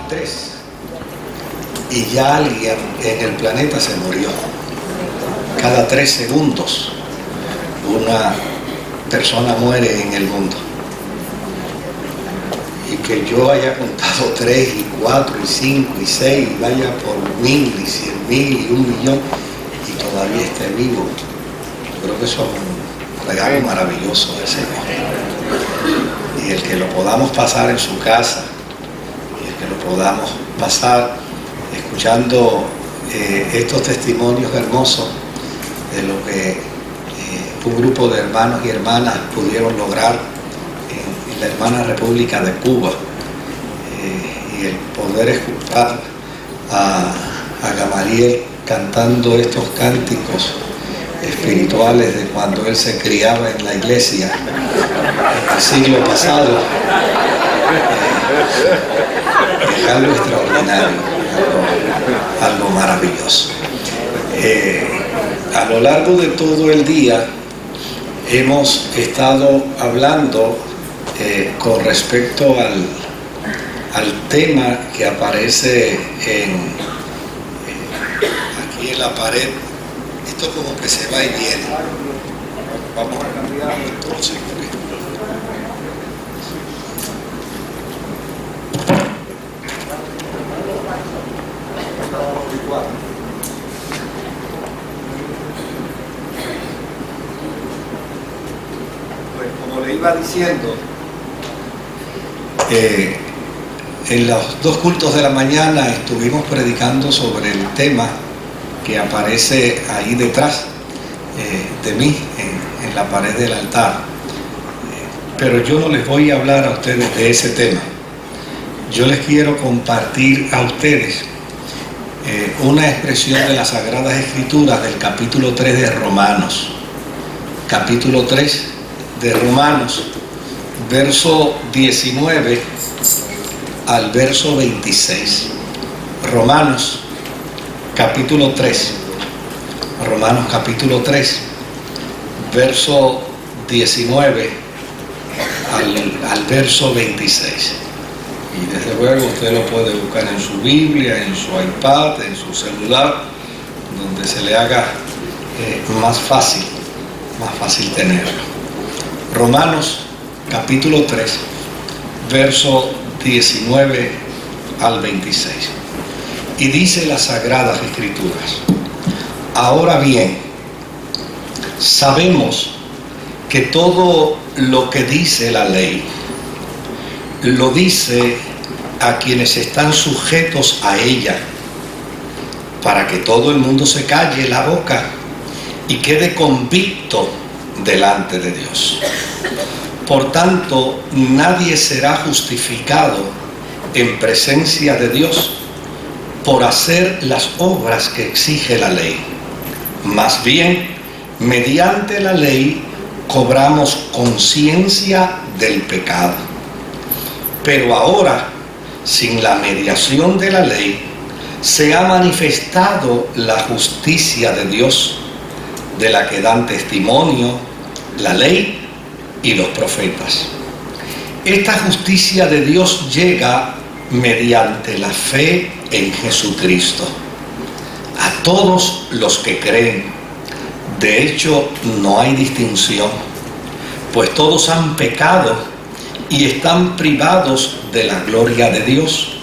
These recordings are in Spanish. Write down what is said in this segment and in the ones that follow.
2023 y ya alguien en el planeta se murió. Cada 3 segundos una persona muere en el mundo. Y que yo haya contado 3 y 4 y 5 y 6 y vaya por 1000 y 100.000 y 1.000.000 y todavía esté vivo, yo creo que eso es un regalo maravilloso del Señor. Y el que lo podamos pasar en su casa, y el que lo podamos pasar escuchando estos testimonios hermosos de lo que un grupo de hermanos y hermanas pudieron lograr en la hermana República de Cuba, y el poder escuchar a Gamaliel cantando estos cánticos espirituales de cuando él se criaba en la iglesia en el siglo pasado, es algo extraordinario, algo maravilloso. A lo largo de todo el día hemos estado hablando con respecto al tema que aparece aquí en la pared. Esto como que se va y viene. Vamos a cambiarlo entonces. Pues como le iba diciendo, en los 2 cultos de la mañana estuvimos predicando sobre el tema que aparece ahí detrás de mí, en la pared del altar. Pero yo no les voy a hablar a ustedes de ese tema. Yo les quiero compartir a ustedes una expresión de las Sagradas Escrituras del capítulo 3 de Romanos. Capítulo 3 de Romanos, verso 19 al verso 26. Romanos capítulo 3, verso 19 al verso 26. Y desde luego usted lo puede buscar en su Biblia, en su iPad, en su celular, donde se le haga más fácil tenerlo. Romanos capítulo 3, verso 19 al 26. Y dice las Sagradas Escrituras: ahora bien, sabemos que todo lo que dice la ley, lo dice a quienes están sujetos a ella, para que todo el mundo se calle la boca y quede convicto delante de Dios. Por tanto, nadie será justificado en presencia de Dios por hacer las obras que exige la ley. Más bien, mediante la ley cobramos conciencia del pecado. Pero ahora, sin la mediación de la ley, se ha manifestado la justicia de Dios, de la que dan testimonio la ley y los profetas. Esta justicia de Dios llega mediante la fe en Jesucristo a todos los que creen. De hecho, no hay distinción, pues todos han pecado y están privados de la gloria de Dios,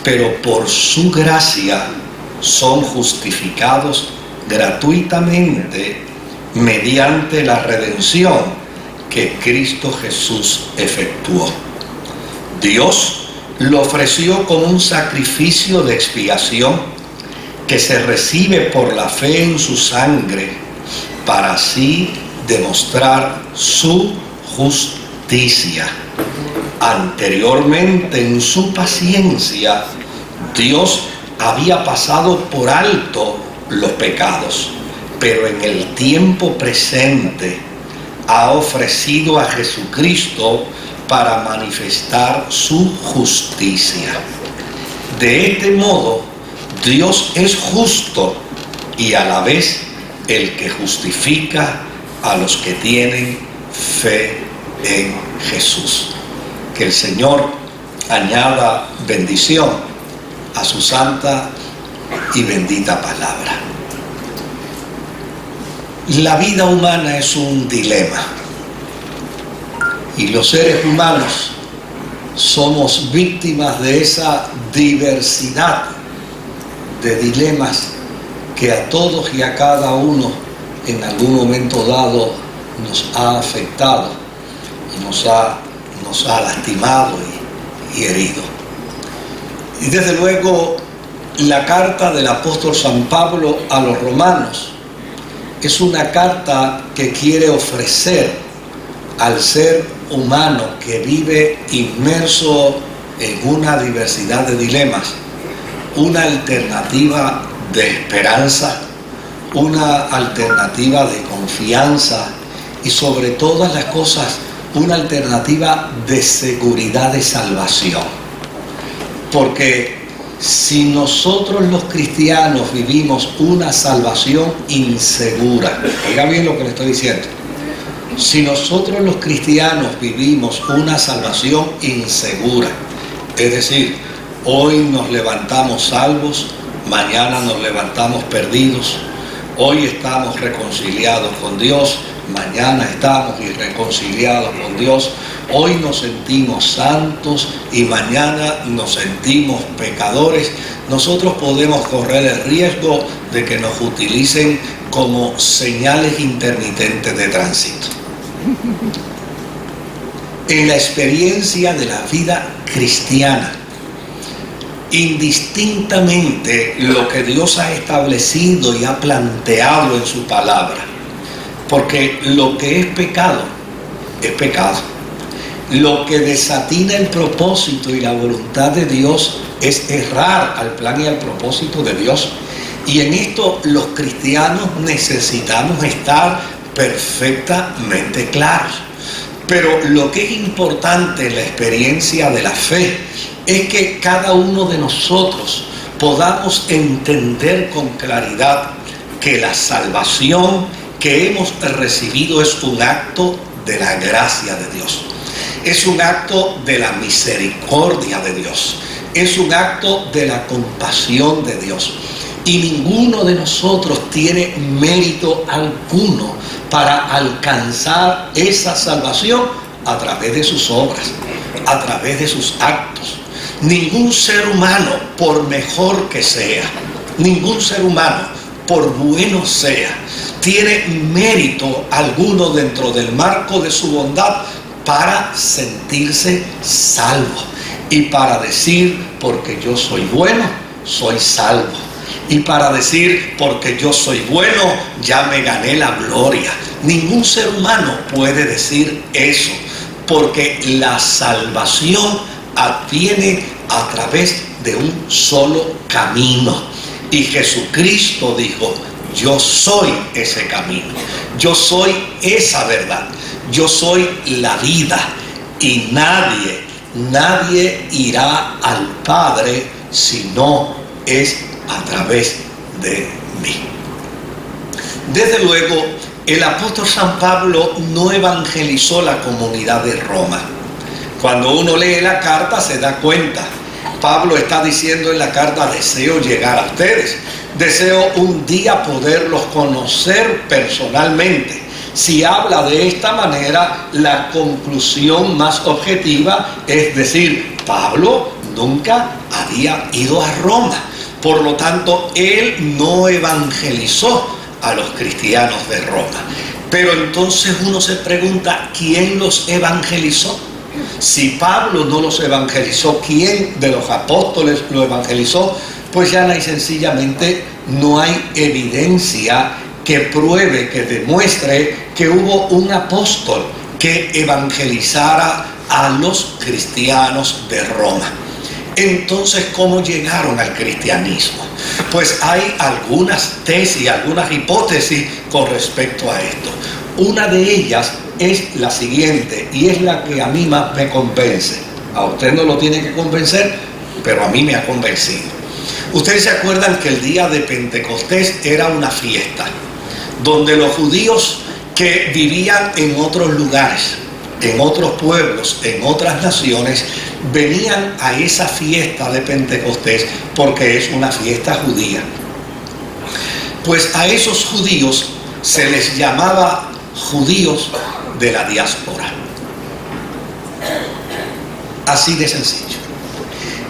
pero por su gracia son justificados gratuitamente mediante la redención que Cristo Jesús efectuó. Dios lo ofreció como un sacrificio de expiación que se recibe por la fe en su sangre, para así demostrar su justicia. Anteriormente, en su paciencia, Dios había pasado por alto los pecados, pero en el tiempo presente ha ofrecido a Jesucristo para manifestar su justicia. De este modo, Dios es justo y a la vez el que justifica a los que tienen fe en Jesús. Que el Señor añada bendición a su santa y bendita palabra. La vida humana es un dilema y los seres humanos somos víctimas de esa diversidad de dilemas que a todos y a cada uno en algún momento dado nos ha afectado y nos ha lastimado y herido. Y desde luego la carta del apóstol San Pablo a los romanos es una carta que quiere ofrecer al ser humano que vive inmerso en una diversidad de dilemas una alternativa de esperanza, una alternativa de confianza y sobre todas las cosas una alternativa de seguridad de salvación. Porque si nosotros los cristianos vivimos una salvación insegura, oiga bien lo que le estoy diciendo, si nosotros los cristianos vivimos una salvación insegura, es decir, hoy nos levantamos salvos, mañana nos levantamos perdidos, hoy estamos reconciliados con Dios, mañana estamos irreconciliados con Dios, hoy nos sentimos santos y mañana nos sentimos pecadores, nosotros podemos correr el riesgo de que nos utilicen como señales intermitentes de tránsito. En la experiencia de la vida cristiana, indistintamente lo que Dios ha establecido y ha planteado en su palabra, porque lo que es pecado, es pecado. Lo que desatina el propósito y la voluntad de Dios es errar al plan y al propósito de Dios. Y en esto los cristianos necesitamos estar perfectamente claros. Pero lo que es importante en la experiencia de la fe es que cada uno de nosotros podamos entender con claridad que la salvación que hemos recibido es un acto de la gracia de Dios, es un acto de la misericordia de Dios, es un acto de la compasión de Dios. Y ninguno de nosotros tiene mérito alguno para alcanzar esa salvación a través de sus obras, a través de sus actos. Ningún ser humano, por mejor que sea, ningún ser humano, por bueno sea, tiene mérito alguno dentro del marco de su bondad para sentirse salvo y para decir, porque yo soy bueno, soy salvo. Y para decir, porque yo soy bueno, ya me gané la gloria. Ningún ser humano puede decir eso, porque la salvación adviene a través de un solo camino. Y Jesucristo dijo, yo soy ese camino, yo soy esa verdad, yo soy la vida. Y nadie irá al Padre si no es a través de mí. Desde luego, el apóstol San Pablo no evangelizó la comunidad de Roma. Cuando uno lee la carta se da cuenta. Pablo está diciendo en la carta, deseo llegar a ustedes, deseo un día poderlos conocer personalmente. Si habla de esta manera, la conclusión más objetiva es decir, Pablo nunca había ido a Roma. Por lo tanto, él no evangelizó a los cristianos de Roma. Pero entonces uno se pregunta, ¿quién los evangelizó? Si Pablo no los evangelizó, ¿quién de los apóstoles lo evangelizó? Pues llana y sencillamente no hay evidencia que pruebe, que demuestre que hubo un apóstol que evangelizara a los cristianos de Roma. Entonces, ¿cómo llegaron al cristianismo? Pues hay algunas tesis, algunas hipótesis con respecto a esto. Una de ellas es la siguiente, y es la que a mí más me convence. A usted no lo tiene que convencer, pero a mí me ha convencido. Ustedes se acuerdan que el día de Pentecostés era una fiesta, donde los judíos que vivían en otros lugares, en otros pueblos, en otras naciones, venían a esa fiesta de Pentecostés porque es una fiesta judía. Pues a esos judíos se les llamaba judíos de la diáspora. Así de sencillo.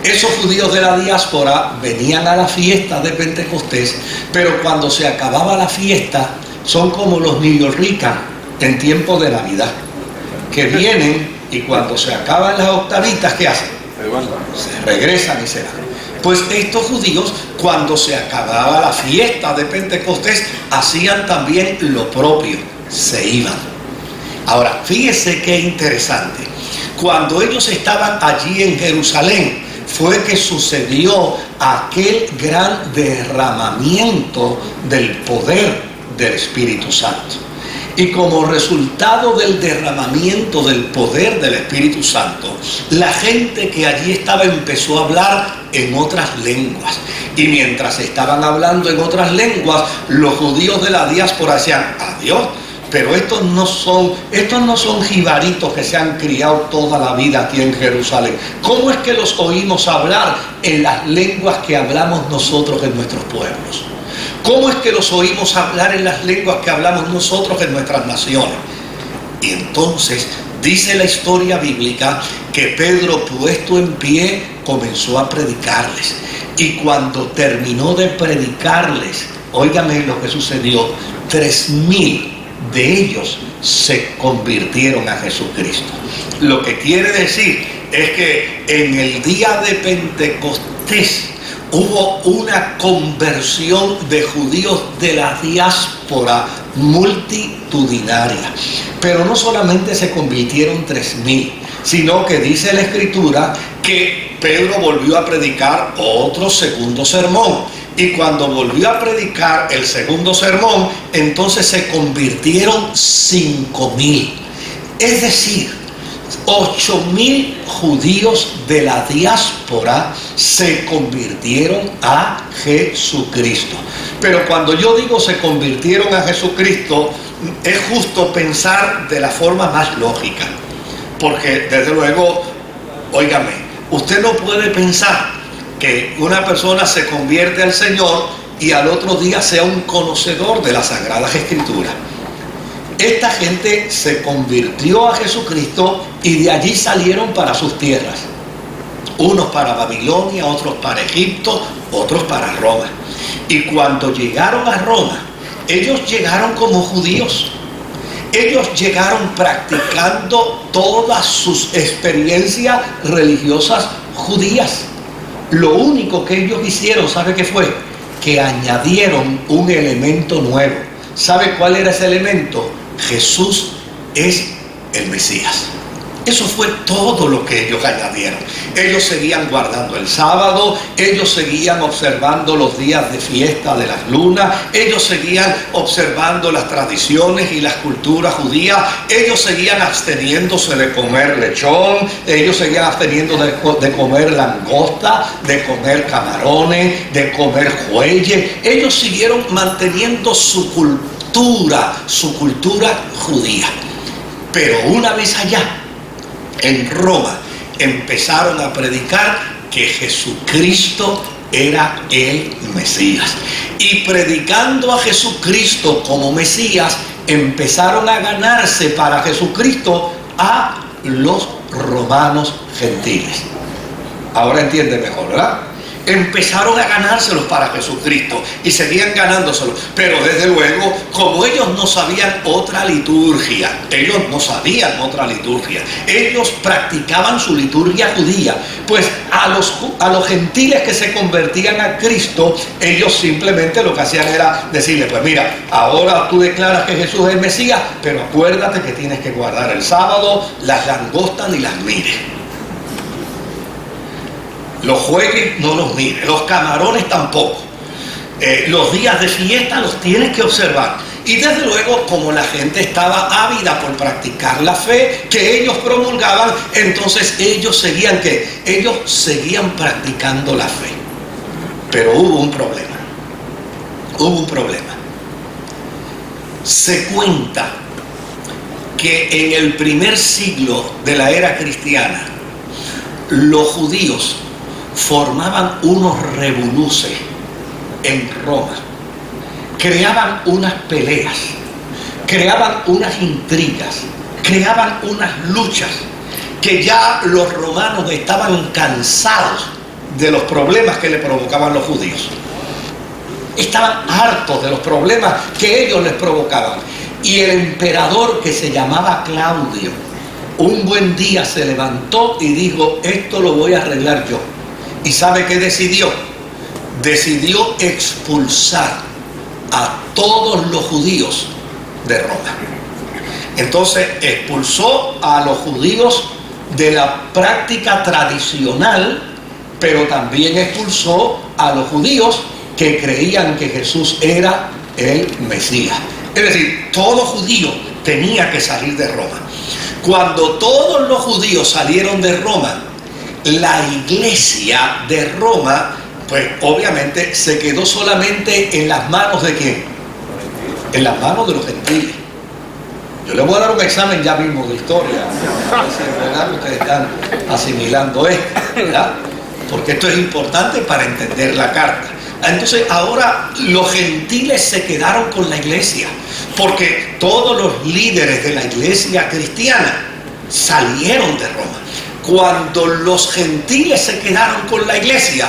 Esos judíos de la diáspora venían a la fiesta de Pentecostés, pero cuando se acababa la fiesta, son como los niñorricas en tiempo de Navidad, que vienen y cuando se acaban las octavitas, ¿qué hacen? Se regresan y se van. Pues estos judíos, cuando se acababa la fiesta de Pentecostés, hacían también lo propio, se iban. Ahora, fíjese qué interesante. Cuando ellos estaban allí en Jerusalén, fue que sucedió aquel gran derramamiento del poder del Espíritu Santo. Y como resultado del derramamiento del poder del Espíritu Santo, la gente que allí estaba empezó a hablar en otras lenguas. Y mientras estaban hablando en otras lenguas, los judíos de la diáspora decían, adiós, pero estos no son jibaritos que se han criado toda la vida aquí en Jerusalén. ¿Cómo es que los oímos hablar en las lenguas que hablamos nosotros en nuestros pueblos? ¿Cómo es que los oímos hablar en las lenguas que hablamos nosotros en nuestras naciones? Y entonces dice la historia bíblica que Pedro, puesto en pie, comenzó a predicarles. Y cuando terminó de predicarles, óigame lo que sucedió, 3,000 de ellos se convirtieron a Jesucristo. Lo que quiere decir es que en el día de Pentecostés hubo una conversión de judíos de la diáspora multitudinaria. Pero no solamente se convirtieron 3,000, sino que dice la Escritura que Pedro volvió a predicar otro segundo sermón. Y cuando volvió a predicar el segundo sermón, entonces se convirtieron 5,000. Es decir, 8,000 judíos de la diáspora se convirtieron a Jesucristo. Pero cuando yo digo se convirtieron a Jesucristo, es justo pensar de la forma más lógica. Porque desde luego, óigame, usted no puede pensar que una persona se convierte al Señor y al otro día sea un conocedor de las Sagradas Escrituras. Esta gente se convirtió a Jesucristo y de allí salieron para sus tierras. Unos para Babilonia, otros para Egipto, otros para Roma. Y cuando llegaron a Roma, ellos llegaron como judíos. Ellos llegaron practicando todas sus experiencias religiosas judías. Lo único que ellos hicieron, ¿sabe qué fue? Que añadieron un elemento nuevo. ¿Sabe cuál era ese elemento? Jesús es el Mesías. Eso fue todo lo que ellos añadieron. Ellos seguían guardando el sábado, ellos seguían observando los días de fiesta de las lunas, ellos seguían observando las tradiciones y las culturas judías, ellos seguían absteniéndose de comer lechón, ellos seguían absteniendo de comer langosta, de comer camarones, de comer jueyes. Ellos siguieron manteniendo su cultura judía. Pero una vez allá, en Roma, empezaron a predicar que Jesucristo era el Mesías. Y predicando a Jesucristo como Mesías, empezaron a ganarse para Jesucristo a los romanos gentiles. Ahora entiende mejor, ¿verdad? Empezaron a ganárselos para Jesucristo y seguían ganándoselos. Pero desde luego, como ellos no sabían otra liturgia, ellos practicaban su liturgia judía, pues a los gentiles que se convertían a Cristo, ellos simplemente lo que hacían era decirle, pues mira, ahora tú declaras que Jesús es el Mesías, pero acuérdate que tienes que guardar el sábado, las langostas ni las mires. Los juegues no los mires, los camarones tampoco. Los días de fiesta los tienes que observar. Y desde luego, como la gente estaba ávida por practicar la fe que ellos promulgaban, entonces ellos seguían practicando la fe. Pero hubo un problema. Se cuenta que en el primer siglo de la era cristiana los judíos formaban unos revoluces en Roma, creaban unas peleas, creaban unas intrigas, creaban unas luchas, que ya los romanos estaban cansados de los problemas que le provocaban los judíos. Estaban hartos de los problemas que ellos les provocaban. Y el emperador, que se llamaba Claudio, un buen día se levantó y dijo: esto lo voy a arreglar yo. ¿Y sabe qué decidió? Decidió expulsar a todos los judíos de Roma. Entonces expulsó a los judíos de la práctica tradicional, pero también expulsó a los judíos que creían que Jesús era el Mesías. Es decir, todo judío tenía que salir de Roma. Cuando todos los judíos salieron de Roma, la iglesia de Roma, pues obviamente se quedó solamente en las manos de ¿quién? En las manos de los gentiles. Yo les voy a dar un examen ya mismo de historia, a ver si ¿verdad? Ustedes están asimilando esto, ¿verdad? Porque esto es importante para entender la carta. Entonces ahora los gentiles se quedaron con la iglesia, porque todos los líderes de la iglesia cristiana salieron de Roma. Cuando los gentiles se quedaron con la iglesia,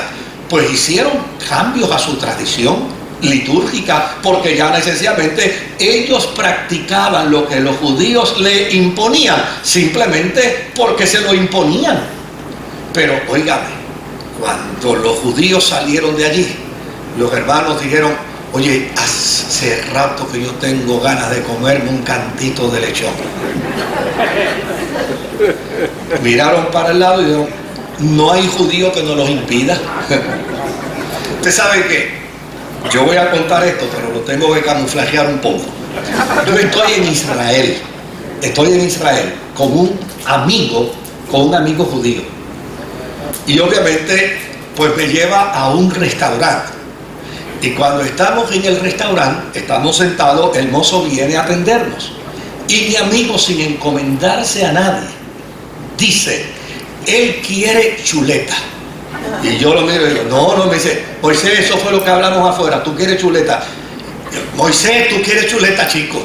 pues hicieron cambios a su tradición litúrgica, porque ya necesariamente ellos practicaban lo que los judíos le imponían, simplemente porque se lo imponían. Pero óigame, cuando los judíos salieron de allí, los hermanos dijeron: oye, hace rato que yo tengo ganas de comerme un cantito de lechón. Miraron para el lado y dijeron: no hay judío que nos los impida. Usted sabe que yo voy a contar esto, pero lo tengo que camuflajear un poco. Yo estoy en Israel con un amigo judío, y obviamente pues me lleva a un restaurante. Y cuando estamos en el restaurante, estamos sentados, el mozo viene a atendernos. Y mi amigo, sin encomendarse a nadie, dice: él quiere chuleta. Y yo lo miro y digo: no, me dice: Moisés, eso fue lo que hablamos afuera, tú quieres chuleta. Moisés, tú quieres chuleta, chico.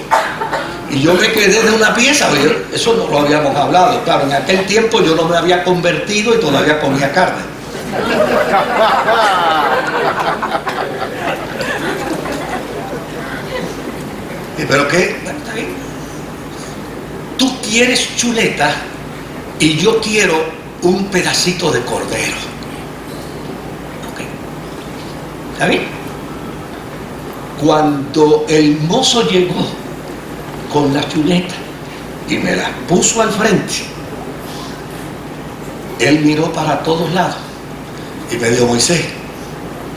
Y yo me quedé de una pieza, eso no lo habíamos hablado. Claro, en aquel tiempo yo no me había convertido y todavía comía carne. ¿Pero qué? Está bien. Tú quieres chuleta y yo quiero un pedacito de cordero. ¿Ok? ¿Está bien? Cuando el mozo llegó con la chuleta y me la puso al frente, él miró para todos lados y me dijo: Moisés,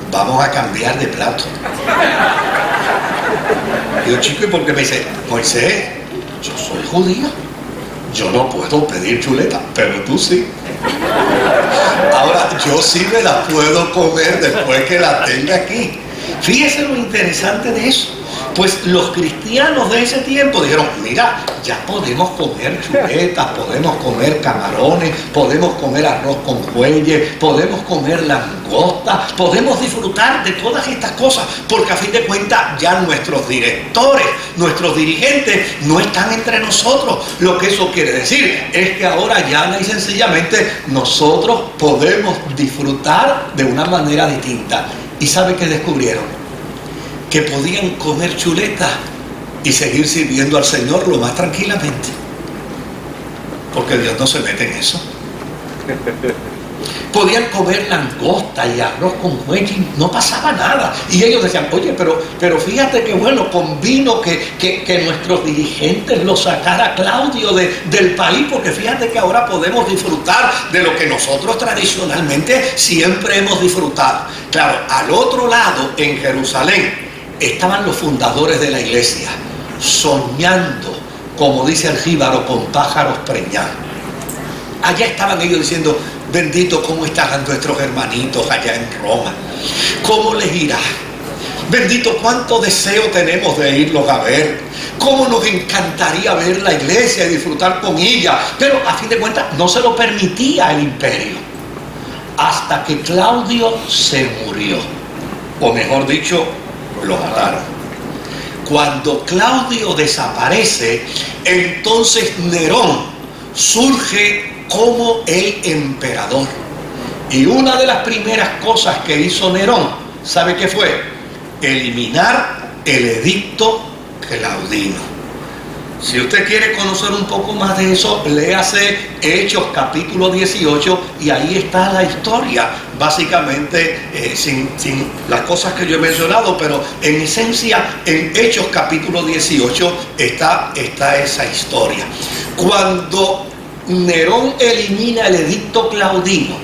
vamos a cambiar de plato. Y yo: chico, ¿y por qué? Me dice: Moisés, yo soy judío, yo no puedo pedir chuleta, pero tú sí. Ahora, yo sí me la puedo comer después que la tenga aquí. Fíjese lo interesante de eso. Pues los cristianos de ese tiempo dijeron: mira, ya podemos comer chuletas, podemos comer camarones, podemos comer arroz con bueyes, podemos comer langosta, podemos disfrutar de todas estas cosas, porque a fin de cuentas ya nuestros directores, nuestros dirigentes no están entre nosotros. Lo que eso quiere decir es que ahora ya y sencillamente nosotros podemos disfrutar de una manera distinta. ¿Y sabe qué descubrieron? Que podían comer chuleta y seguir sirviendo al Señor lo más tranquilamente, porque Dios no se mete en eso. Podían comer langosta y arroz con bueyes, no pasaba nada. Y ellos decían: oye, pero fíjate que bueno, convino que nuestros dirigentes lo sacara Claudio del país, porque fíjate que ahora podemos disfrutar de lo que nosotros tradicionalmente siempre hemos disfrutado. Claro, al otro lado, en Jerusalén, estaban los fundadores de la iglesia, soñando, como dice el jíbaro, con pájaros preñados. Allá estaban ellos diciendo: bendito, ¿cómo estarán nuestros hermanitos allá en Roma? ¿Cómo les irá? Bendito, cuánto deseo tenemos de irlos a ver. Cómo nos encantaría ver la iglesia y disfrutar con ella. Pero a fin de cuentas no se lo permitía el imperio. Hasta que Claudio se murió. O mejor dicho, lo mataron. Cuando Claudio desaparece, entonces Nerón surge como el emperador. Y una de las primeras cosas que hizo Nerón, ¿sabe qué fue? Eliminar el edicto claudino. Si usted quiere conocer un poco más de eso, léase Hechos capítulo 18 y ahí está la historia. Básicamente, sin las cosas que yo he mencionado, pero en esencia, en Hechos capítulo 18 está esa historia. Cuando Nerón elimina el edicto claudino,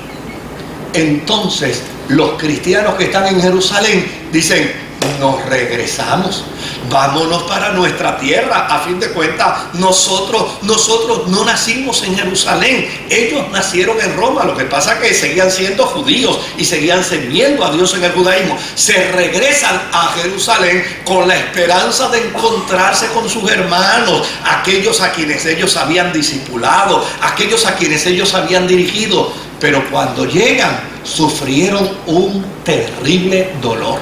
entonces los cristianos que están en Jerusalén dicen: nos regresamos, vámonos para nuestra tierra. A fin de cuentas, nosotros no nacimos en Jerusalén, ellos nacieron en Roma. Lo que pasa es que seguían siendo judíos y seguían sirviendo a Dios en el judaísmo. Se regresan a Jerusalén con la esperanza de encontrarse con sus hermanos, aquellos a quienes ellos habían discipulado, aquellos a quienes ellos habían dirigido. Pero cuando llegan, sufrieron un terrible dolor.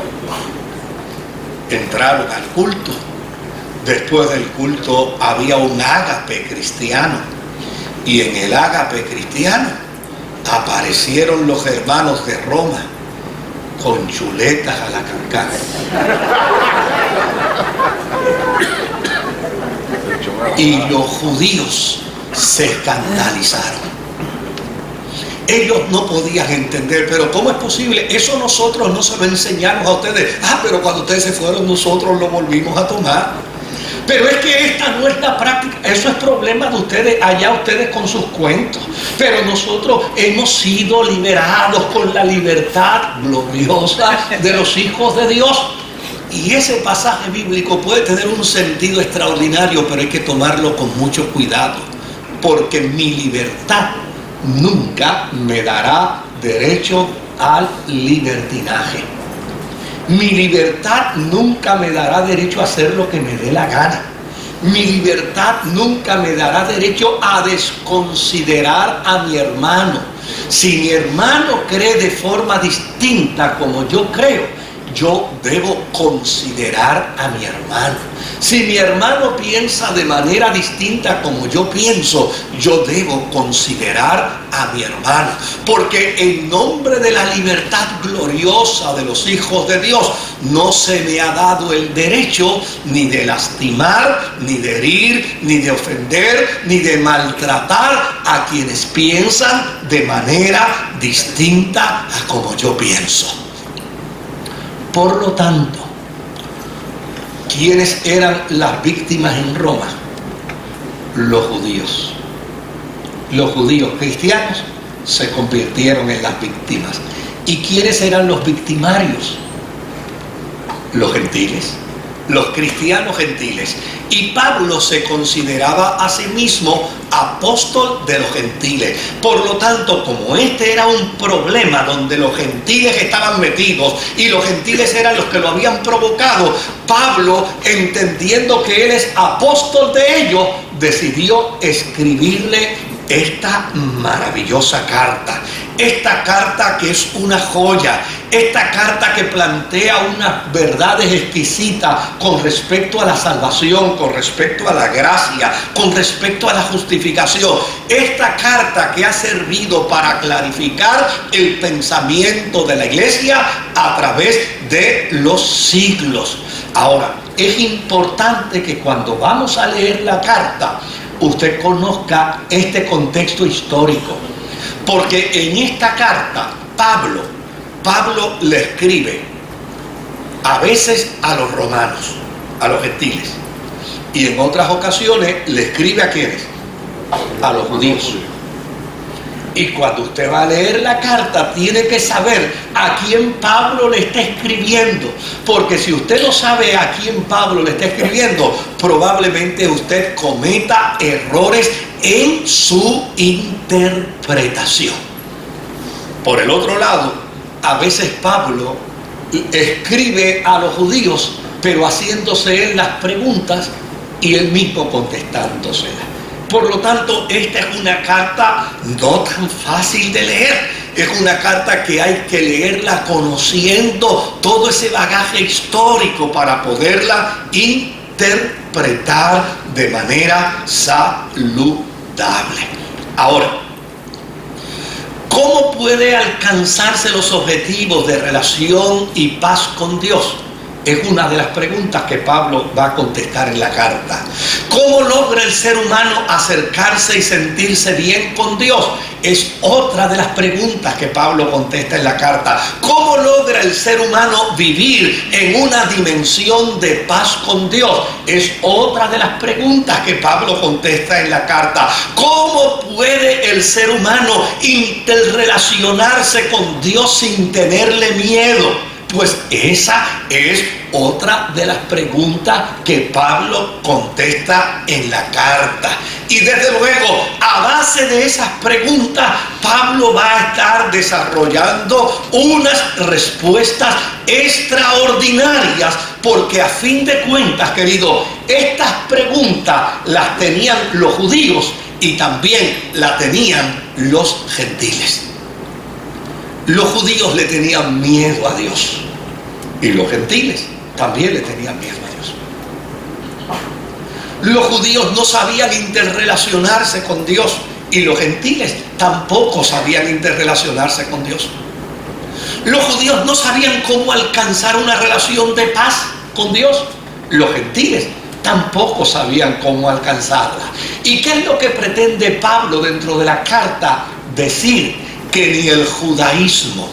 Entraron al culto. Después del culto había un ágape cristiano. Y en el ágape cristiano aparecieron los hermanos de Roma con chuletas a la carcasa. Y los judíos se escandalizaron. Ellos no podían entender, pero ¿cómo es posible? Eso nosotros no se lo enseñamos a ustedes. Pero cuando ustedes se fueron, nosotros lo volvimos a tomar. Pero es que esta no es la práctica. Eso es problema de ustedes, allá ustedes con sus cuentos. Pero nosotros hemos sido liberados con la libertad gloriosa de los hijos de Dios. Y ese pasaje bíblico puede tener un sentido extraordinario, pero hay que tomarlo con mucho cuidado. Porque mi libertad nunca me dará derecho al libertinaje. Mi libertad nunca me dará derecho a hacer lo que me dé la gana. Mi libertad nunca me dará derecho a desconsiderar a mi hermano. Si mi hermano cree de forma distinta como yo creo, yo debo considerar a mi hermano. Si mi hermano piensa de manera distinta como yo pienso, yo debo considerar a mi hermano. Porque en nombre de la libertad gloriosa de los hijos de Dios, no se me ha dado el derecho ni de lastimar, ni de herir, ni de ofender, ni de maltratar a quienes piensan de manera distinta a como yo pienso. Por lo tanto, ¿quiénes eran las víctimas en Roma? Los judíos. Los judíos cristianos se convirtieron en las víctimas. ¿Y quiénes eran los victimarios? Los gentiles, los cristianos gentiles. Y Pablo se consideraba a sí mismo apóstol de los gentiles. Por lo tanto, como este era un problema donde los gentiles estaban metidos y los gentiles eran los que lo habían provocado, Pablo, entendiendo que él es apóstol de ellos, decidió escribirle esta maravillosa carta. Esta carta que es una joya, esta carta que plantea unas verdades exquisitas con respecto a la salvación, con respecto a la gracia, con respecto a la justificación. Esta carta que ha servido para clarificar el pensamiento de la iglesia a través de los siglos. Ahora, es importante que cuando vamos a leer la carta, usted conozca este contexto histórico. Porque en esta carta, Pablo le escribe a veces a los romanos, a los gentiles. Y en otras ocasiones le escribe ¿a quiénes? A los judíos. Y cuando usted va a leer la carta, tiene que saber a quién Pablo le está escribiendo. Porque si usted no sabe a quién Pablo le está escribiendo, probablemente usted cometa errores en su interpretación. Por el otro lado, a veces Pablo escribe a los judíos, pero haciéndose él las preguntas y él mismo contestándoselas. Por lo tanto, esta es una carta no tan fácil de leer. Es una carta que hay que leerla conociendo todo ese bagaje histórico para poderla interpretar de manera saludable. Ahora, ¿cómo puede alcanzarse los objetivos de relación y paz con Dios? Es una de las preguntas que Pablo va a contestar en la carta. ¿Cómo logra el ser humano acercarse y sentirse bien con Dios? Es otra de las preguntas que Pablo contesta en la carta. ¿Cómo logra el ser humano vivir en una dimensión de paz con Dios? Es otra de las preguntas que Pablo contesta en la carta. ¿Cómo puede el ser humano interrelacionarse con Dios sin tenerle miedo? Pues esa es otra de las preguntas que Pablo contesta en la carta. Y desde luego, a base de esas preguntas, Pablo va a estar desarrollando unas respuestas extraordinarias, porque a fin de cuentas, querido, estas preguntas las tenían los judíos y también las tenían los gentiles. Los judíos le tenían miedo a Dios y los gentiles también le tenían miedo a Dios. Los judíos no sabían interrelacionarse con Dios y los gentiles tampoco sabían interrelacionarse con Dios. Los judíos no sabían cómo alcanzar una relación de paz con Dios. Los gentiles tampoco sabían cómo alcanzarla. ¿Y qué es lo que pretende Pablo dentro de la carta? Decir que ni el judaísmo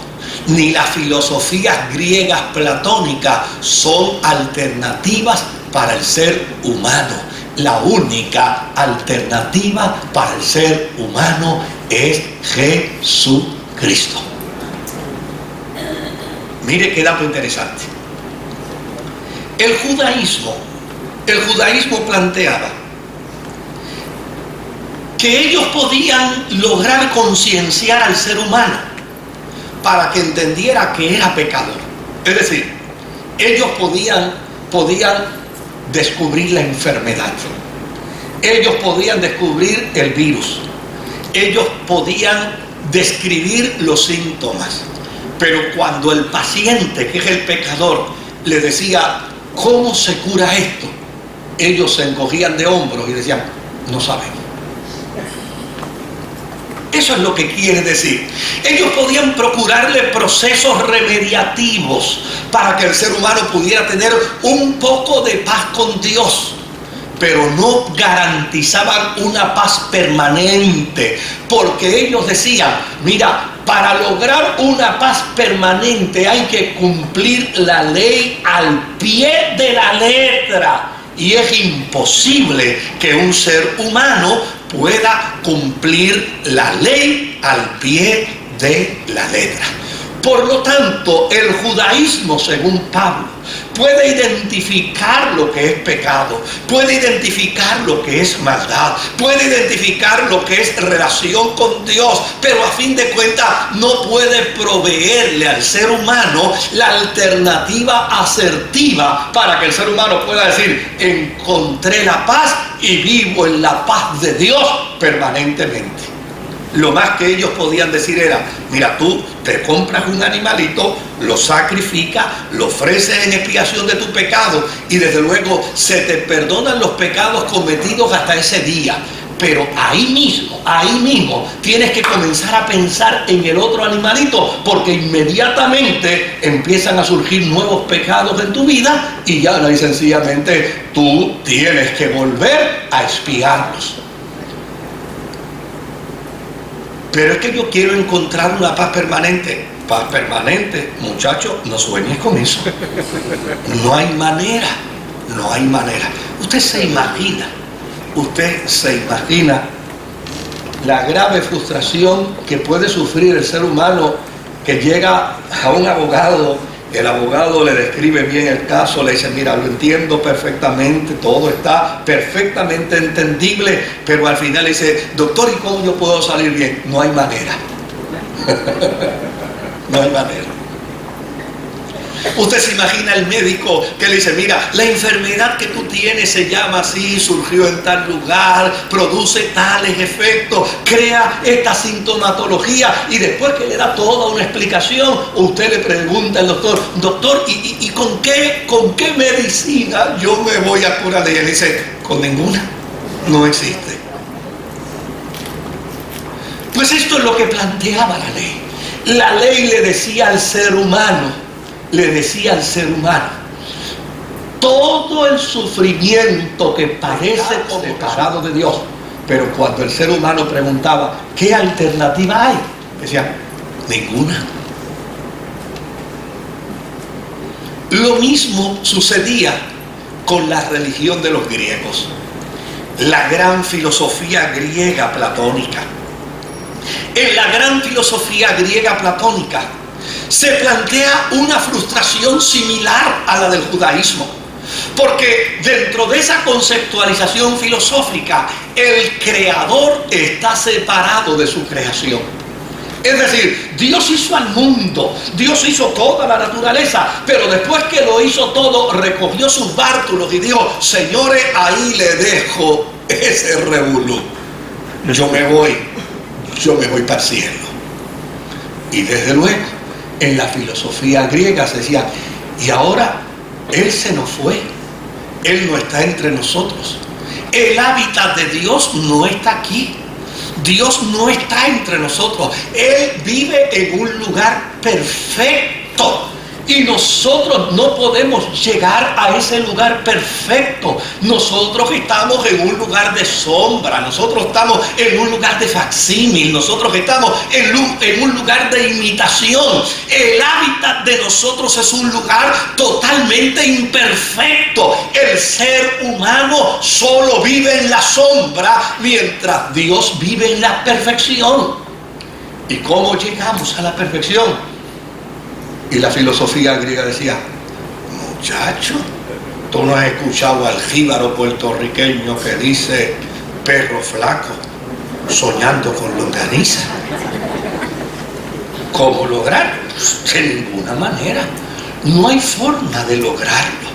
ni las filosofías griegas platónicas son alternativas para el ser humano. La única alternativa para el ser humano es Jesucristo. Mire qué dato interesante. El judaísmo planteaba que ellos podían lograr concienciar al ser humano para que entendiera que era pecador. Es decir, ellos podían descubrir la enfermedad. Ellos podían descubrir el virus. Ellos podían describir los síntomas. Pero cuando el paciente, que es el pecador, le decía, ¿cómo se cura esto?, ellos se encogían de hombros y decían, no sabemos. Eso es lo que quiere decir. Ellos podían procurarle procesos remediativos para que el ser humano pudiera tener un poco de paz con Dios, pero no garantizaban una paz permanente, porque ellos decían, mira, para lograr una paz permanente hay que cumplir la ley al pie de la letra. Y es imposible que un ser humano pueda cumplir la ley al pie de la letra. Por lo tanto, el judaísmo, según Pablo, puede identificar lo que es pecado, puede identificar lo que es maldad, puede identificar lo que es relación con Dios, pero a fin de cuentas no puede proveerle al ser humano la alternativa asertiva para que el ser humano pueda decir, encontré la paz y vivo en la paz de Dios permanentemente. Lo más que ellos podían decir era, mira, tú te compras un animalito, lo sacrificas, lo ofreces en expiación de tu pecado y desde luego se te perdonan los pecados cometidos hasta ese día. Pero ahí mismo tienes que comenzar a pensar en el otro animalito, porque inmediatamente empiezan a surgir nuevos pecados en tu vida y ya no, y sencillamente tú tienes que volver a expiarlos. Pero es que yo quiero encontrar una paz permanente. Paz permanente, muchachos, no sueñes con eso. No hay manera. Usted se imagina la grave frustración que puede sufrir el ser humano que llega a un abogado. El abogado le describe bien el caso, le dice, mira, lo entiendo perfectamente, todo está perfectamente entendible, pero al final le dice, doctor, ¿y cómo yo puedo salir bien? No hay manera. No hay manera. Usted se imagina el médico que le dice, mira, la enfermedad que tú tienes se llama así, surgió en tal lugar, produce tales efectos, crea esta sintomatología, y después que le da toda una explicación, usted le pregunta al doctor, doctor, ¿y con qué medicina yo me voy a curar? Y él dice, con ninguna, no existe. Pues esto es lo que planteaba la ley. La ley le decía al ser humano, todo el sufrimiento que padece separado de Dios. Pero cuando el ser humano preguntaba, ¿qué alternativa hay? Decía, ninguna. Lo mismo sucedía con la religión de los griegos, la gran filosofía griega platónica. En la gran filosofía griega platónica se plantea una frustración similar a la del judaísmo, porque dentro de esa conceptualización filosófica el creador está separado de su creación. Es decir, Dios hizo al mundo, Dios hizo toda la naturaleza, pero después que lo hizo todo, recogió sus bártulos y dijo, señores, ahí le dejo ese revolú. Yo me voy para el cielo. Y desde luego, en la filosofía griega se decía, y ahora Él se nos fue, Él no está entre nosotros, el hábitat de Dios no está aquí, Dios no está entre nosotros, Él vive en un lugar perfecto. Y nosotros no podemos llegar a ese lugar perfecto. Nosotros estamos en un lugar de sombra, nosotros estamos en un lugar de facsímil, nosotros estamos en un lugar de imitación. El hábitat de nosotros es un lugar totalmente imperfecto. El ser humano solo vive en la sombra, mientras Dios vive en la perfección. ¿Y cómo llegamos a la perfección? Y la filosofía griega decía, muchacho, tú no has escuchado al jíbaro puertorriqueño que dice perro flaco soñando con longaniza. ¿Cómo lograr? Pues de ninguna manera. No hay forma de lograrlo,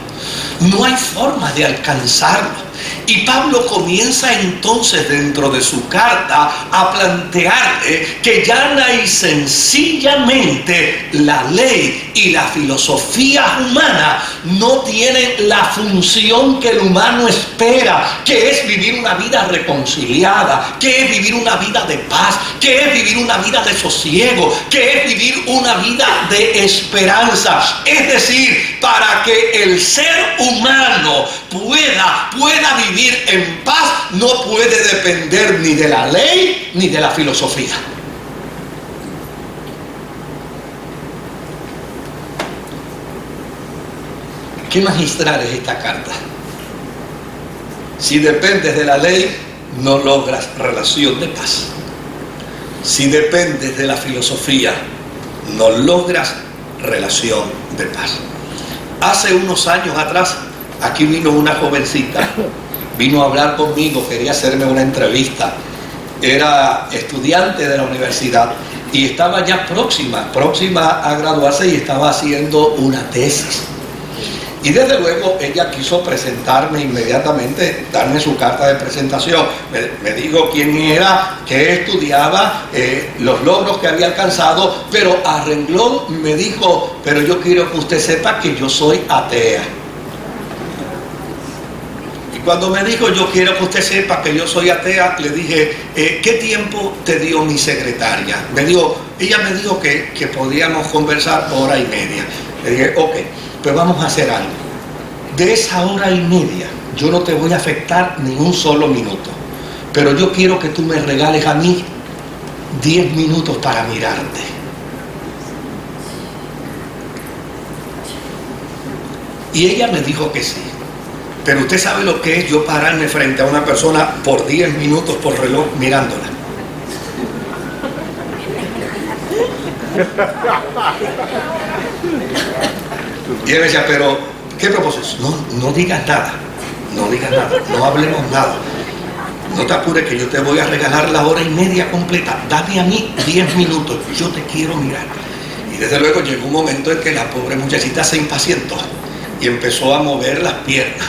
no hay forma de alcanzarlo. Y Pablo comienza entonces dentro de su carta a plantearle que llana y sencillamente la ley y la filosofía humana no tienen la función que el humano espera, que es vivir una vida reconciliada, que es vivir una vida de paz, que es vivir una vida de sosiego, que es vivir una vida de esperanza. Es decir, para que el ser humano pueda vivir en paz, no puede depender ni de la ley ni de la filosofía. Qué magistral es esta carta. Si dependes de la ley, no logras relación de paz. Si dependes de la filosofía, no logras relación de paz. Hace unos años atrás, aquí vino una jovencita, vino a hablar conmigo, quería hacerme una entrevista. Era estudiante de la universidad y estaba ya próxima a graduarse y estaba haciendo una tesis. Y desde luego ella quiso presentarme inmediatamente, darme su carta de presentación. Me dijo quién era, qué estudiaba, los logros que había alcanzado, pero a renglón me dijo, pero yo quiero que usted sepa que yo soy atea. Y cuando me dijo, yo quiero que usted sepa que yo soy atea, le dije, ¿qué tiempo te dio mi secretaria? Ella me dijo que podíamos conversar hora y media. Le dije, ok, pues vamos a hacer algo. De esa hora y media, yo no te voy a afectar ni un solo minuto, pero yo quiero que tú me regales a mí 10 minutos para mirarte. Y ella me dijo que sí. Pero usted sabe lo que es yo pararme frente a una persona por 10 minutos por reloj mirándola. Y él me decía, pero ¿qué propósito? No digas nada, no hablemos nada. No te apures que yo te voy a regalar la hora y media completa. Dame a mí 10 minutos, yo te quiero mirar. Y desde luego llegó un momento en que la pobre muchachita se impacientó y empezó a mover las piernas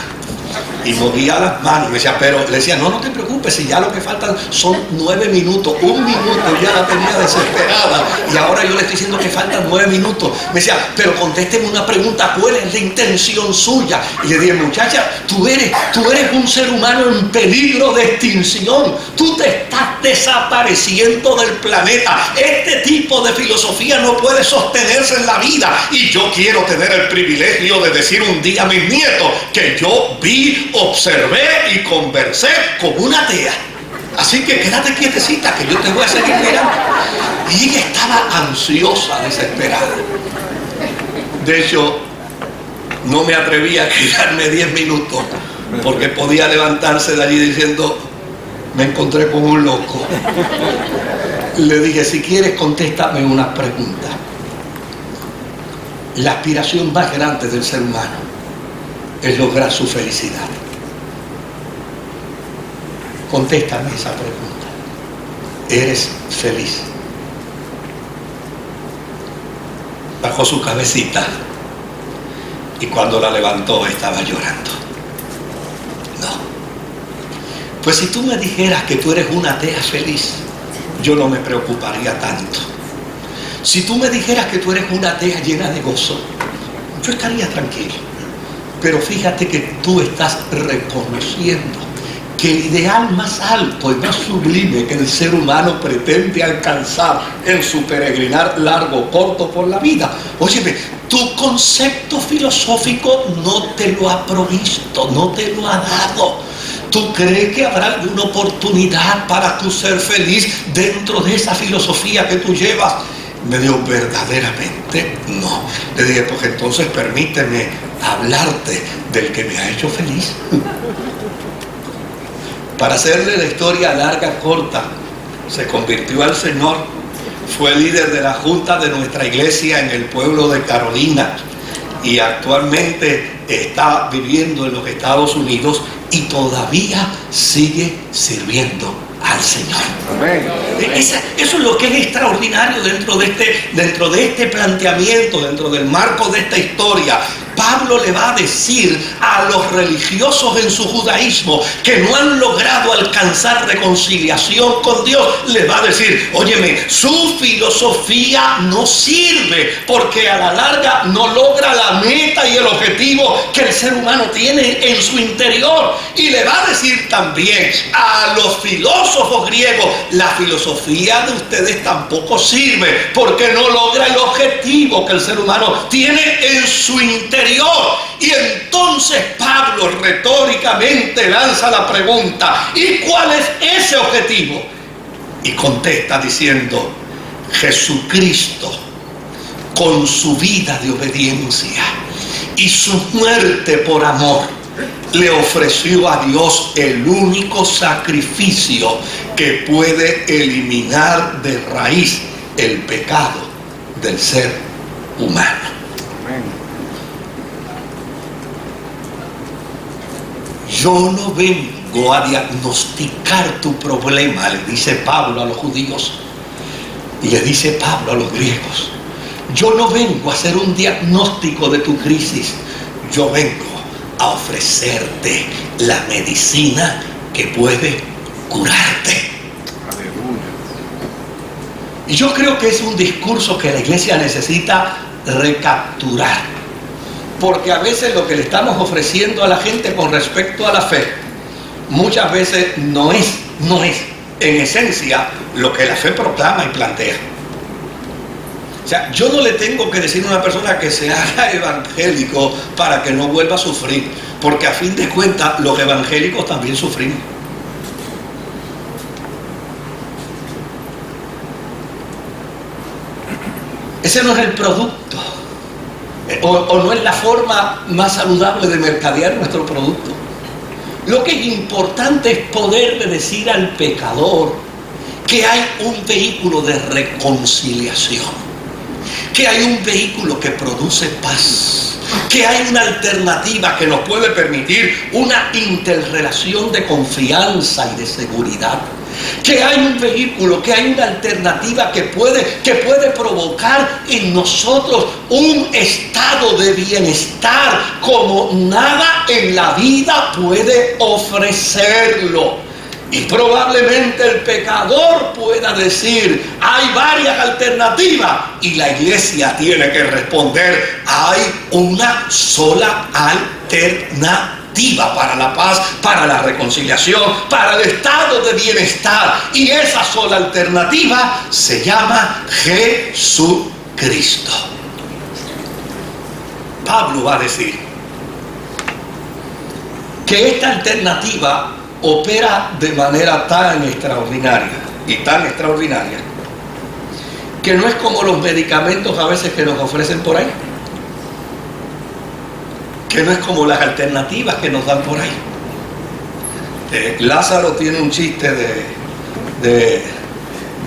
y movía las manos. Me decía, pero le decía, no te preocupes, si ya lo que faltan son 9 minutos, 1 minuto ya la tenía desesperada y ahora yo le estoy diciendo que faltan 9 minutos. Me decía, pero contésteme una pregunta, ¿cuál es la intención suya? Y le dije, muchacha, tú eres un ser humano en peligro de extinción, tú te estás desapareciendo del planeta, este tipo de filosofía no puede sostenerse en la vida y yo quiero tener el privilegio de decir un día a mis nietos que yo vi, observé y conversé con una atea. Así que quédate quietecita que yo te voy a seguir mirando. Y ella estaba ansiosa, desesperada. De hecho, no me atrevía a quedarme 10 minutos porque podía levantarse de allí diciendo, me encontré con un loco. Le dije, si quieres contéstame una pregunta. La aspiración más grande del ser humano es lograr su felicidad. Contéstame esa pregunta. ¿Eres feliz? Bajó su cabecita y cuando la levantó estaba llorando. No. Pues si tú me dijeras que tú eres una atea feliz, yo no me preocuparía tanto. Si tú me dijeras que tú eres una atea llena de gozo, yo estaría tranquilo. Pero fíjate que tú estás reconociendo que el ideal más alto y más sublime que el ser humano pretende alcanzar en su peregrinar largo o corto por la vida, óyeme, tu concepto filosófico no te lo ha provisto, no te lo ha dado. ¿Tú crees que habrá alguna oportunidad para tú ser feliz dentro de esa filosofía que tú llevas? Me dijo, verdaderamente no. Le dije, pues entonces permíteme hablarte del que me ha hecho feliz. Para hacerle la historia larga, corta, se convirtió al Señor, fue líder de la junta de nuestra iglesia en el pueblo de Carolina y actualmente está viviendo en los Estados Unidos y todavía sigue sirviendo al Señor. Amén. Eso es lo que es extraordinario dentro de este planteamiento, dentro del marco de esta historia. Pablo le va a decir a los religiosos en su judaísmo que no han logrado alcanzar reconciliación con Dios, les va a decir, óyeme, su filosofía no sirve porque a la larga no logra la meta y el objetivo que el ser humano tiene en su interior. Y le va a decir también a los filósofos griegos, la filosofía de ustedes tampoco sirve porque no logra el objetivo que el ser humano tiene en su interior. Y entonces Pablo retóricamente lanza la pregunta, ¿y cuál es ese objetivo? Y contesta diciendo, Jesucristo, con su vida de obediencia y su muerte por amor, le ofreció a Dios el único sacrificio que puede eliminar de raíz el pecado del ser humano. Amén. Yo no vengo a diagnosticar tu problema, le dice Pablo a los judíos y le dice Pablo a los griegos. Yo no vengo a hacer un diagnóstico de tu crisis, yo vengo a ofrecerte la medicina que puede curarte. Aleluya. Y yo creo que es un discurso que la iglesia necesita recapturar. Porque a veces lo que le estamos ofreciendo a la gente con respecto a la fe, muchas veces no es en esencia lo que la fe proclama y plantea. O sea, yo no le tengo que decir a una persona que se haga evangélico para que no vuelva a sufrir, porque a fin de cuentas los evangélicos también sufrimos. Ese no es el producto. O no es la forma más saludable de mercadear nuestro producto. Lo que es importante es poderle decir al pecador que hay un vehículo de reconciliación, que hay un vehículo que produce paz, que hay una alternativa que nos puede permitir una interrelación de confianza y de seguridad. que hay un vehículo, que hay una alternativa que puede provocar en nosotros un estado de bienestar como nada en la vida puede ofrecerlo. Y probablemente el pecador pueda decir, hay varias alternativas, y la iglesia tiene que responder, hay una sola alternativa para la paz, para la reconciliación, para el estado de bienestar. Y esa sola alternativa se llama Jesucristo. Pablo va a decir que esta alternativa opera de manera tan extraordinaria que no es como los medicamentos a veces que nos ofrecen por ahí, que no es como las alternativas que nos dan por ahí. Lázaro tiene un chiste de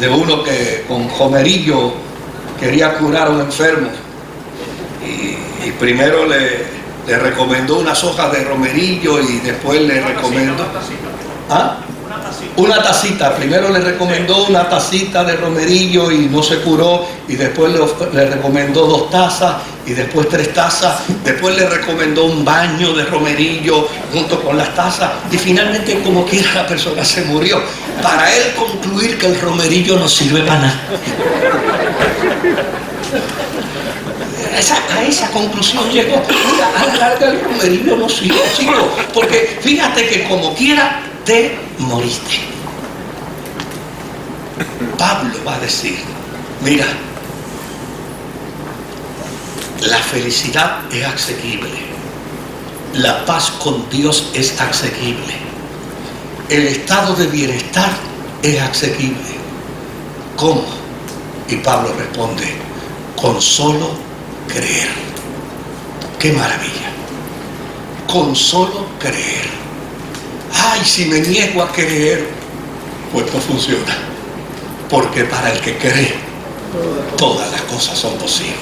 uno que con jomerillo quería curar a un enfermo y primero le recomendó unas hojas de romerillo y después le recomendó una tacita. Primero le recomendó una tacita de romerillo y no se curó, y después le recomendó 2 tazas y después 3 tazas, después le recomendó un baño de romerillo junto con las tazas, y finalmente como quiera la persona se murió, para él concluir que el romerillo no sirve para nada. A esa conclusión llegó. Mira, a la larga el romerillo no sirve, chico, porque fíjate que como quiera te moriste. Pablo va a decir, mira, la felicidad es asequible, la paz con Dios es asequible, el estado de bienestar es asequible. ¿Cómo? Y Pablo responde, con solo creer. ¡Qué maravilla! Con solo creer. Ay, si me niego a creer, pues no funciona, porque para el que cree todas las cosas son posibles.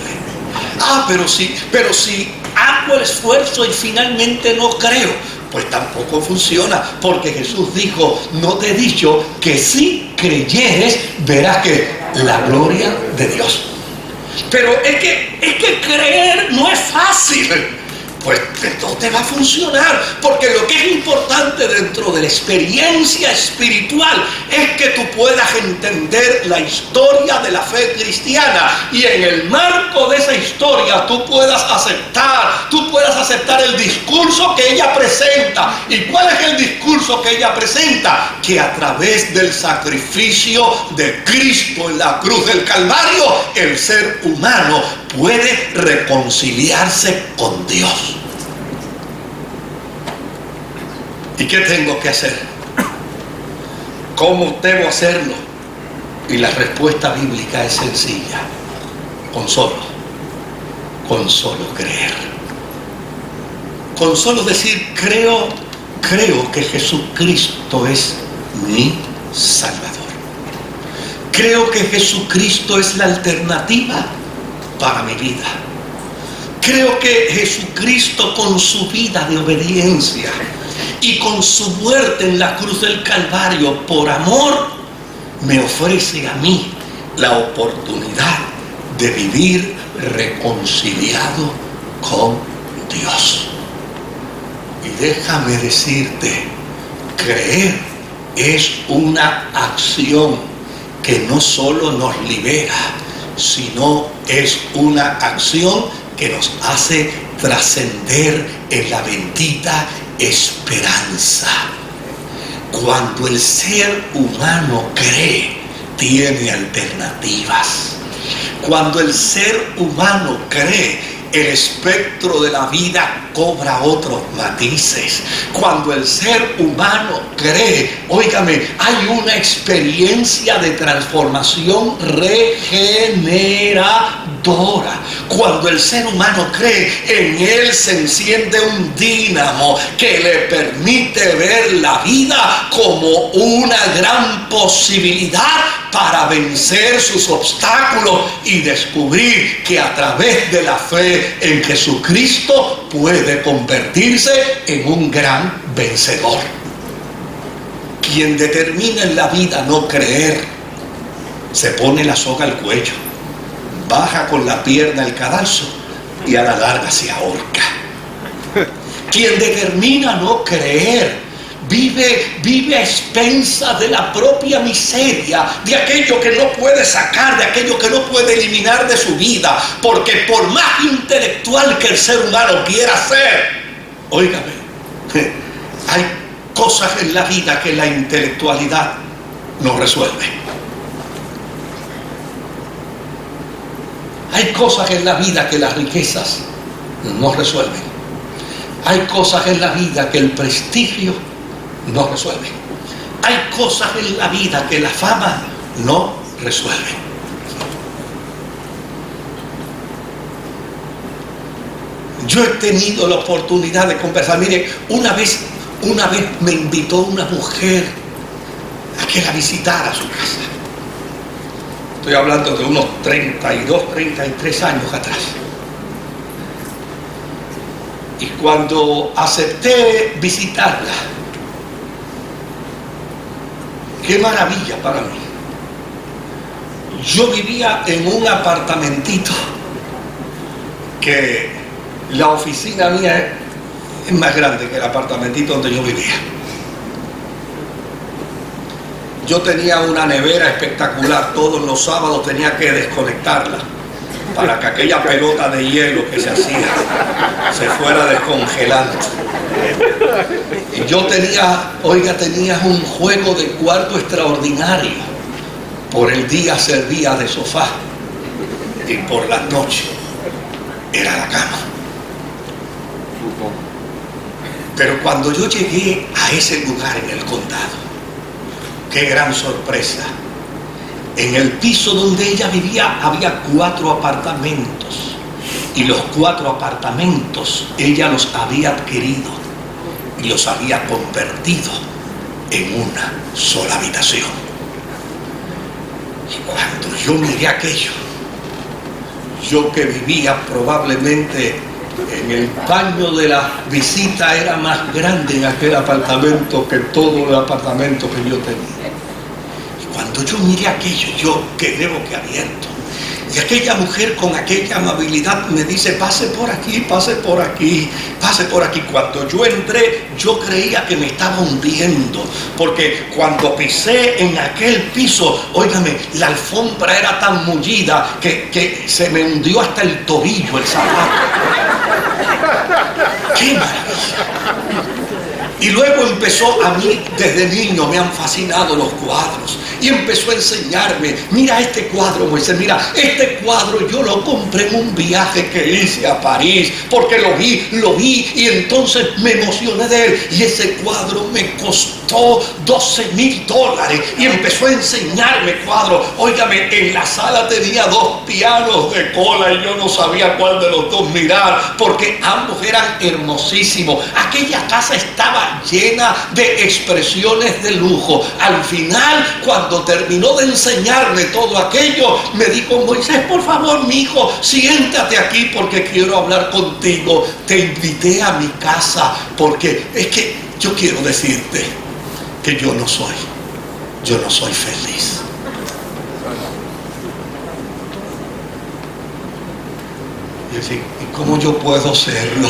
Pero si hago el esfuerzo y finalmente no creo, pues tampoco funciona, porque Jesús dijo, no te he dicho que si creyeres verás que la gloria de Dios. Pero es que creer no es fácil. Pues no te va a funcionar, porque lo que es importante dentro de la experiencia espiritual es que tú puedas entender la historia de la fe cristiana, y en el marco de esa historia tú puedas aceptar el discurso que ella presenta. ¿Y cuál es el discurso que ella presenta? Que a través del sacrificio de Cristo en la cruz del Calvario, el ser humano puede reconciliarse con Dios. ¿Y qué tengo que hacer? ¿Cómo debo hacerlo? Y la respuesta bíblica es sencilla: con solo creer. Con solo decir, creo que Jesucristo es mi Salvador. Creo que Jesucristo es la alternativa para mi vida. Creo que Jesucristo, con su vida de obediencia y con su muerte en la cruz del Calvario por amor, me ofrece a mí la oportunidad de vivir reconciliado con Dios. Y déjame decirte, creer es una acción que no solo nos libera, sino es una acción que nos hace trascender en la bendita esperanza. Cuando el ser humano cree, tiene alternativas. Cuando el ser humano cree, el espectro de la vida cobra otros matices. Cuando el ser humano cree, óigame, hay una experiencia de transformación regeneradora. Cuando el ser humano cree, en él se enciende un dínamo que le permite ver la vida como una gran posibilidad para vencer sus obstáculos y descubrir que a través de la fe en Jesucristo puede convertirse en un gran vencedor. Quien determina en la vida no creer, se pone la soga al cuello, baja con la pierna el cadalso y a la larga se ahorca. Quien determina no creer, vive a expensas de la propia miseria, de aquello que no puede sacar, de aquello que no puede eliminar de su vida, porque por más intelectual que el ser humano quiera ser, óigame, hay cosas en la vida que la intelectualidad no resuelve. Hay cosas en la vida que las riquezas no resuelven. Hay cosas en la vida que el prestigio no resuelve. Hay cosas en la vida que la fama no resuelve. Yo he tenido la oportunidad de conversar. Mire, una vez me invitó una mujer a que la visitara a su casa. Estoy hablando de unos 32, 33 años atrás. Y cuando acepté visitarla, qué maravilla para mí. Yo vivía en un apartamentito que la oficina mía es más grande que el apartamentito donde yo vivía. Yo tenía una nevera espectacular, todos los sábados tenía que desconectarla para que aquella pelota de hielo que se hacía se fuera descongelando. Y yo tenía un juego de cuarto extraordinario. Por el día servía de sofá y por las noches era la cama. Pero cuando yo llegué a ese lugar en el condado, qué gran sorpresa. En el piso donde ella vivía había 4 apartamentos. Y los 4 apartamentos ella los había adquirido y los había convertido en una sola habitación. Y cuando yo miré aquello, yo que vivía probablemente en el baño de la visita, era más grande en aquel apartamento que todo el apartamento que yo tenía. Y cuando yo miré aquello, yo quedé boquiabierto. Y aquella mujer con aquella amabilidad me dice: pase por aquí, pase por aquí, pase por aquí. Cuando yo entré, yo creía que me estaba hundiendo, porque cuando pisé en aquel piso, óigame, la alfombra era tan mullida que se me hundió hasta el tobillo el zapato. ¡Qué maravilla! Y luego empezó, a mí desde niño me han fascinado los cuadros. Y empezó a enseñarme: mira este cuadro, Moisés, mira, este cuadro yo lo compré en un viaje que hice a París, porque lo vi y entonces me emocioné de él. Y ese cuadro me costó $12,000. Y empezó a enseñarme cuadros. Óigame, en la sala tenía 2 pianos de cola y yo no sabía cuál de los 2 mirar, porque ambos eran hermosísimos. Aquella casa estaba llena de expresiones de lujo. Al final, cuando terminó de enseñarme todo aquello, me dijo: Moisés, por favor, mi hijo, siéntate aquí porque quiero hablar contigo. Te invité a mi casa porque es que yo quiero decirte que yo no soy feliz. Y así, ¿y cómo yo puedo serlo?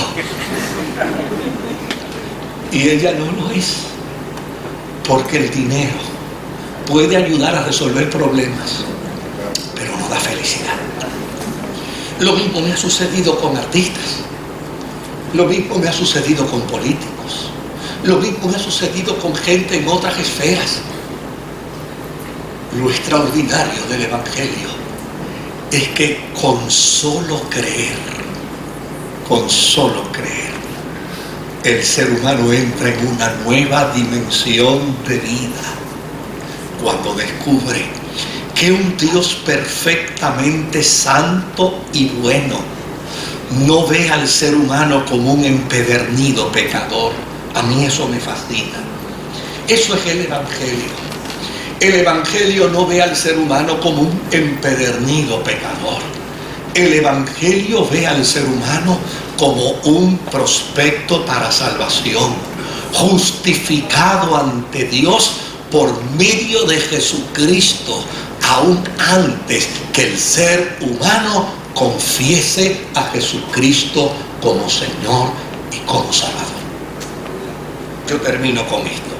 Y ella no lo es, porque el dinero puede ayudar a resolver problemas, pero no da felicidad. Lo mismo me ha sucedido con artistas, lo mismo me ha sucedido con políticos, lo mismo me ha sucedido con gente en otras esferas. Lo extraordinario del Evangelio es que con solo creer, el ser humano entra en una nueva dimensión de vida cuando descubre que un Dios perfectamente santo y bueno no ve al ser humano como un empedernido pecador. A mí eso me fascina. Eso es el Evangelio. El Evangelio no ve al ser humano como un empedernido pecador. El Evangelio ve al ser humano como un prospecto para salvación, justificado ante Dios por medio de Jesucristo, aún antes que el ser humano confiese a Jesucristo como Señor y como Salvador. Yo termino con esto.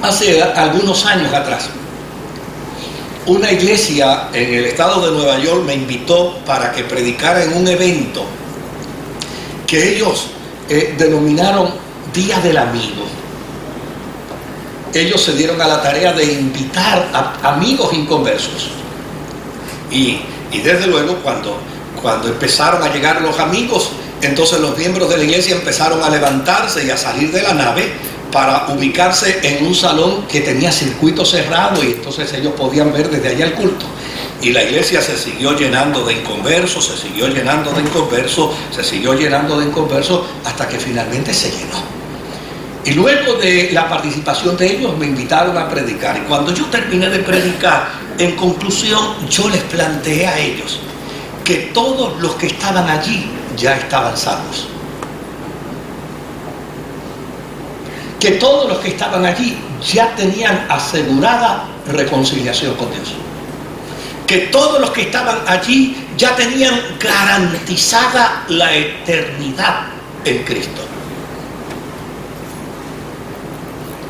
Hace algunos años atrás, una iglesia en el estado de Nueva York me invitó para que predicara en un evento que ellos denominaron Día del Amigo. Ellos se dieron a la tarea de invitar a amigos inconversos. Y desde luego cuando empezaron a llegar los amigos, entonces los miembros de la iglesia empezaron a levantarse y a salir de la nave para ubicarse en un salón que tenía circuito cerrado, y entonces ellos podían ver desde allá el culto. Y la iglesia se siguió llenando de inconversos, se siguió llenando de inconversos, se siguió llenando de inconversos, hasta que finalmente se llenó. Y luego de la participación de ellos me invitaron a predicar. Y cuando yo terminé de predicar, en conclusión, yo les planteé a ellos que todos los que estaban allí ya estaban salvos. Que todos los que estaban allí ya tenían asegurada reconciliación con Dios. Que todos los que estaban allí ya tenían garantizada la eternidad en Cristo.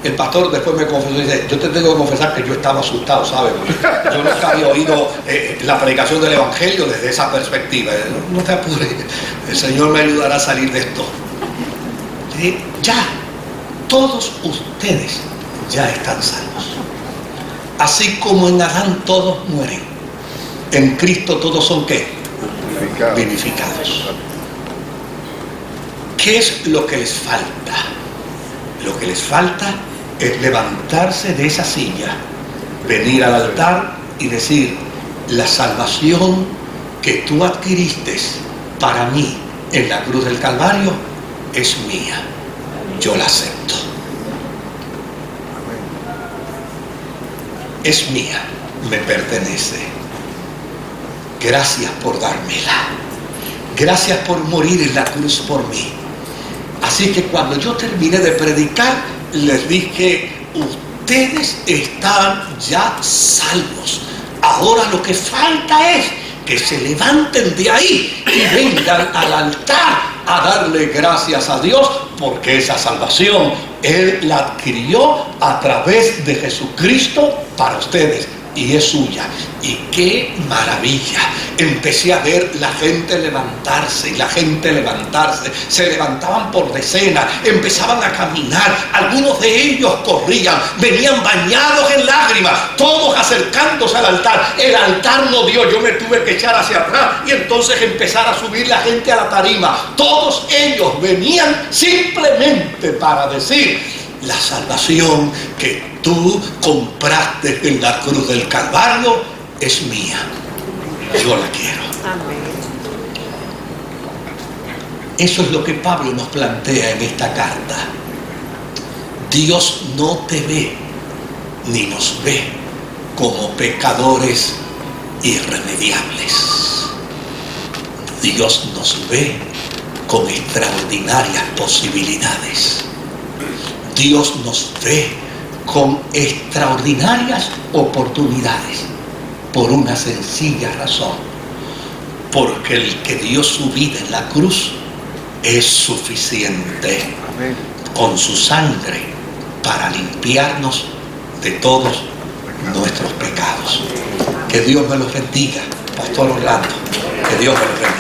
El pastor después me confesó y dice: yo te tengo que confesar que yo estaba asustado, ¿sabes? Yo nunca había oído la predicación del Evangelio desde esa perspectiva. No te apures, el Señor me ayudará a salir de esto. Ya, todos ustedes ya están salvos. Así como en Adán todos mueren, en Cristo todos son ¿qué? Vivificados. ¿Qué es lo que les falta? Lo que les falta es levantarse de esa silla, venir al altar y decir: la salvación que tú adquiriste para mí en la cruz del Calvario es mía. Yo la acepto. Es mía, me pertenece. Gracias por dármela. Gracias por morir en la cruz por mí. Así que cuando yo terminé de predicar, les dije: ustedes están ya salvos. Ahora lo que falta es que se levanten de ahí y vengan al altar a darle gracias a Dios, porque esa salvación Él la adquirió a través de Jesucristo para ustedes y es suya. Y qué maravilla. Empecé a ver la gente levantarse, y la gente levantarse. Se levantaban por decenas, empezaban a caminar. Algunos de ellos corrían, venían bañados en lágrimas, todos acercándose al altar. El altar no dio, yo me tuve que echar hacia atrás y entonces empezar a subir la gente a la tarima. Todos ellos venían simplemente para decir: la salvación que tú compraste en la cruz del Calvario es mía. Yo la quiero. Amén. Eso es lo que Pablo nos plantea en esta carta. Dios no te ve ni nos ve como pecadores irremediables. Dios nos ve con extraordinarias posibilidades. Dios nos ve con extraordinarias oportunidades, por una sencilla razón: porque el que dio su vida en la cruz es suficiente. Amén. Con su sangre para limpiarnos de todos nuestros pecados. Que Dios me los bendiga, Pastor Orlando. Que Dios me los bendiga.